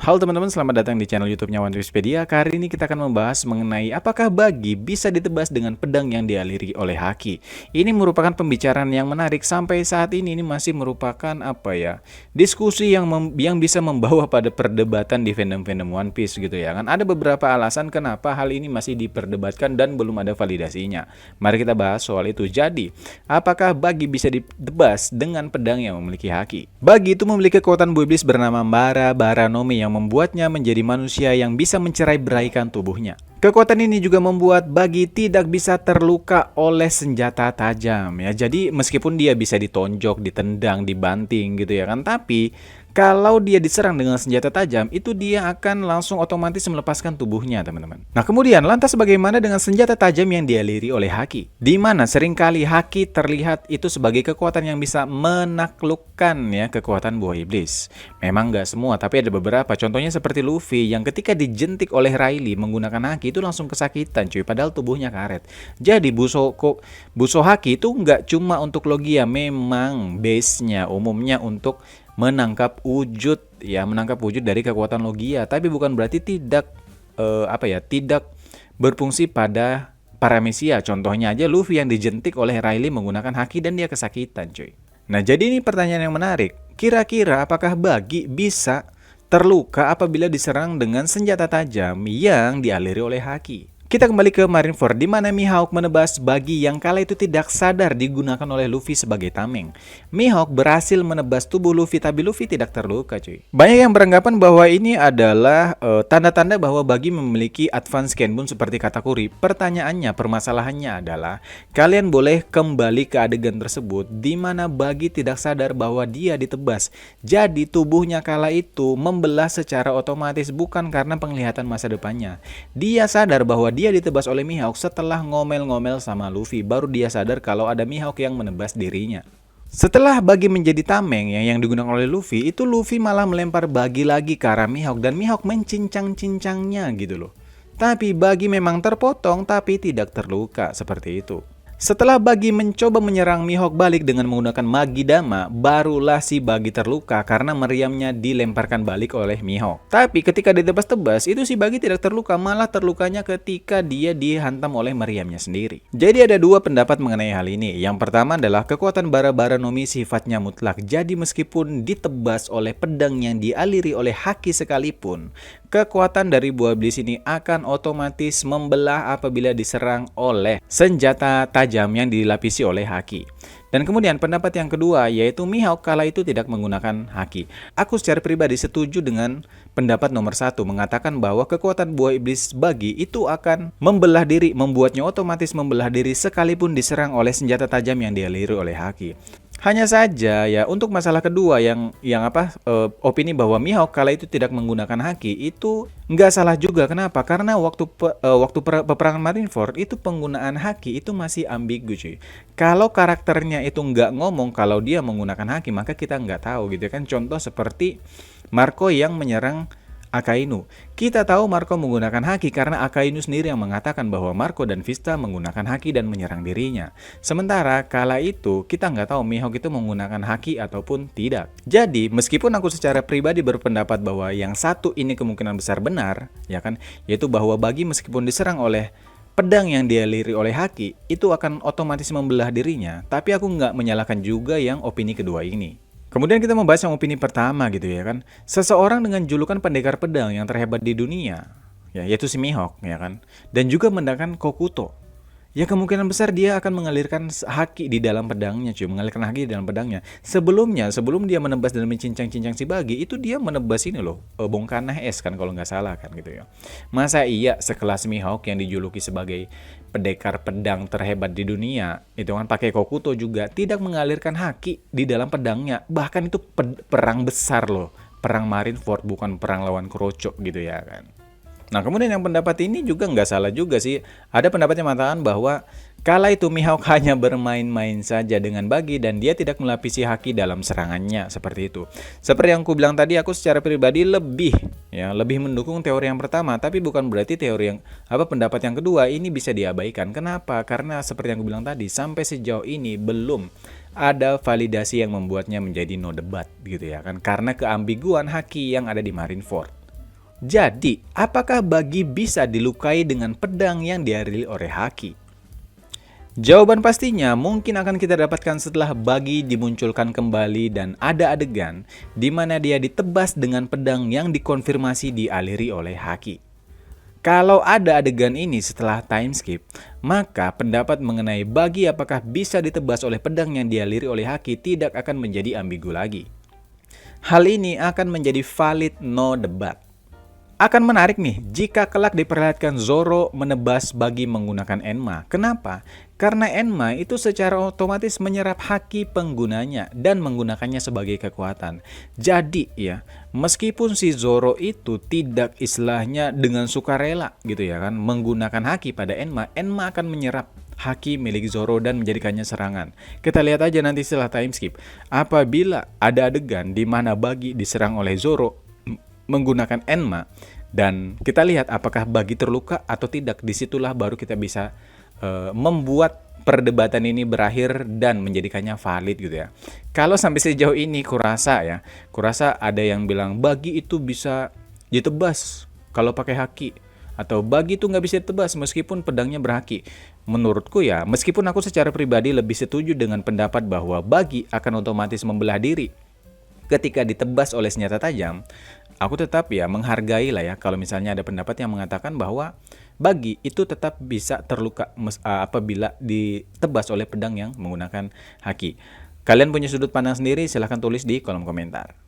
Halo teman-teman, selamat datang di channel YouTube-nya One Piecepedia. Kali ini kita akan membahas mengenai apakah bagi bisa ditebas dengan pedang yang dialiri oleh haki. Ini merupakan pembicaraan yang menarik sampai saat ini masih merupakan diskusi yang bisa membawa pada perdebatan di fandom-fandom One Piece gitu ya kan. Ada beberapa alasan kenapa hal ini masih diperdebatkan dan belum ada validasinya. Mari kita bahas soal itu. Jadi, apakah bagi bisa ditebas dengan pedang yang memiliki haki? Bagi itu memiliki kekuatan buah iblis bernama Bara Baranomi yang membuatnya menjadi manusia yang bisa mencerai-beraikan tubuhnya. Kekuatan ini juga membuat Bagi tidak bisa terluka oleh senjata tajam ya. Jadi meskipun dia bisa ditonjok, ditendang, dibanting gitu ya kan, tapi kalau dia diserang dengan senjata tajam, itu dia akan langsung otomatis melepaskan tubuhnya, teman-teman. Nah, kemudian lantas bagaimana dengan senjata tajam yang dialiri oleh haki? Di mana seringkali haki terlihat itu sebagai kekuatan yang bisa menaklukkan ya kekuatan buah iblis. Memang nggak semua, tapi ada beberapa. Contohnya seperti Luffy yang ketika dijentik oleh Rayleigh menggunakan haki itu langsung kesakitan cuy, padahal tubuhnya karet. Jadi buso haki itu nggak cuma untuk Logia, memang base-nya umumnya untuk menangkap wujud dari kekuatan Logia, tapi bukan berarti tidak tidak berfungsi pada Paramecia. Contohnya aja Luffy yang dijentik oleh Rayleigh menggunakan haki dan dia kesakitan cuy. Nah, jadi ini pertanyaan yang menarik. Kira-kira apakah Bagi bisa terluka apabila diserang dengan senjata tajam yang dialiri oleh haki? Kita kembali ke Marineford, di mana Mihawk menebas Bagi yang kala itu tidak sadar digunakan oleh Luffy sebagai tameng. Mihawk berhasil menebas tubuh Luffy, tapi Luffy tidak terluka cuy. Banyak yang beranggapan bahwa ini adalah tanda-tanda bahwa Bagi memiliki advance Kenbun seperti Katakuri. Pertanyaannya, permasalahannya adalah kalian boleh kembali ke adegan tersebut di mana Bagi tidak sadar bahwa dia ditebas. Jadi tubuhnya kala itu membelah secara otomatis, bukan karena penglihatan masa depannya. Dia sadar bahwa dia ditebas oleh Mihawk setelah ngomel-ngomel sama Luffy, baru dia sadar kalau ada Mihawk yang menebas dirinya. Setelah Bagi menjadi tameng yang digunakan oleh Luffy, itu Luffy malah melempar Bagi lagi ke arah Mihawk dan Mihawk mencincang-cincangnya gitu loh. Tapi Bagi memang terpotong tapi tidak terluka seperti itu. Setelah Bagi mencoba menyerang Mihawk balik dengan menggunakan Magi Dama, barulah si Bagi terluka karena meriamnya dilemparkan balik oleh Mihawk. Tapi ketika ditebas-tebas, itu si Bagi tidak terluka, malah terlukanya ketika dia dihantam oleh meriamnya sendiri. Jadi ada dua pendapat mengenai hal ini. Yang pertama adalah kekuatan Bara Baranomi sifatnya mutlak. Jadi meskipun ditebas oleh pedang yang dialiri oleh haki sekalipun, kekuatan dari buah iblis ini akan otomatis membelah apabila diserang oleh senjata tajam yang dilapisi oleh haki. Dan kemudian pendapat yang kedua yaitu Mihawk kala itu tidak menggunakan haki. Aku secara pribadi setuju dengan pendapat nomor satu, mengatakan bahwa kekuatan buah iblis Bagi itu akan membelah diri, membuatnya otomatis membelah diri sekalipun diserang oleh senjata tajam yang dialiri oleh haki. Hanya saja ya untuk masalah kedua opini bahwa Mihawk kala itu tidak menggunakan haki itu nggak salah juga. Kenapa? Karena waktu peperangan Marineford itu penggunaan haki itu masih ambigu cuy. Kalau karakternya itu nggak ngomong kalau dia menggunakan haki, maka kita nggak tahu gitu kan. Contoh seperti Marco yang menyerang Akainu. Kita tahu Marco menggunakan haki karena Akainu sendiri yang mengatakan bahwa Marco dan Vista menggunakan haki dan menyerang dirinya. Sementara kala itu kita nggak tahu Mihawk itu menggunakan haki ataupun tidak. Jadi meskipun aku secara pribadi berpendapat bahwa yang satu ini kemungkinan besar benar, ya kan, yaitu bahwa Bagi meskipun diserang oleh pedang yang dialiri oleh haki itu akan otomatis membelah dirinya, tapi aku nggak menyalahkan juga yang opini kedua ini. Kemudian kita membahas yang opini pertama gitu ya kan. Seseorang dengan julukan pendekar pedang yang terhebat di dunia, ya, yaitu si Mihawk ya kan. Dan juga menggunakan Kokuto. Ya kemungkinan besar dia akan mengalirkan haki di dalam pedangnya cuy, mengalirkan haki di dalam pedangnya. Sebelum dia menebas dan mencincang-cincang si Bagi, itu dia menebas ini loh, bongkanah es kan kalau nggak salah kan gitu ya. Masa iya sekelas Mihawk yang dijuluki sebagai pendekar pedang terhebat di dunia, itu kan pakai Kokuto juga tidak mengalirkan haki di dalam pedangnya. Bahkan itu perang besar loh, perang Marineford, bukan perang lawan Kroco gitu ya kan. Nah kemudian yang pendapat ini juga nggak salah juga sih. Ada pendapat yang mengatakan bahwa kala itu Mihawk hanya bermain-main saja dengan Bagi dan dia tidak melapisi haki dalam serangannya seperti itu. Seperti yang aku bilang tadi, aku secara pribadi lebih mendukung teori yang pertama, tapi bukan berarti pendapat yang kedua ini bisa diabaikan. Kenapa? Karena seperti yang aku bilang tadi, sampai sejauh ini belum ada validasi yang membuatnya menjadi no debat gitu ya kan, karena keambiguan haki yang ada di Marineford. Jadi, apakah Bagi bisa dilukai dengan pedang yang dialiri oleh Haki? Jawaban pastinya mungkin akan kita dapatkan setelah Bagi dimunculkan kembali dan ada adegan di mana dia ditebas dengan pedang yang dikonfirmasi dialiri oleh Haki. Kalau ada adegan ini setelah time skip, maka pendapat mengenai Bagi apakah bisa ditebas oleh pedang yang dialiri oleh Haki tidak akan menjadi ambigu lagi. Hal ini akan menjadi valid no debat. Akan menarik nih jika kelak diperlihatkan Zoro menebas Bagi menggunakan Enma. Kenapa? Karena Enma itu secara otomatis menyerap haki penggunanya dan menggunakannya sebagai kekuatan. Jadi ya, meskipun si Zoro itu tidak istilahnya dengan sukarela gitu ya kan, menggunakan haki pada Enma, Enma akan menyerap haki milik Zoro dan menjadikannya serangan. Kita lihat aja nanti setelah time skip. Apabila ada adegan di mana Bagi diserang oleh Zoro menggunakan Enma dan kita lihat apakah Bagi terluka atau tidak, disitulah baru kita bisa membuat perdebatan ini berakhir dan menjadikannya valid gitu ya. Kalau sampai sejauh ini kurasa ada yang bilang Bagi itu bisa ditebas kalau pakai haki, atau Bagi itu nggak bisa ditebas meskipun pedangnya berhaki. Menurutku ya, meskipun aku secara pribadi lebih setuju dengan pendapat bahwa Bagi akan otomatis membelah diri ketika ditebas oleh senjata tajam, aku tetap ya menghargai lah ya kalau misalnya ada pendapat yang mengatakan bahwa Bagi itu tetap bisa terluka apabila ditebas oleh pedang yang menggunakan haki. Kalian punya sudut pandang sendiri, silahkan tulis di kolom komentar.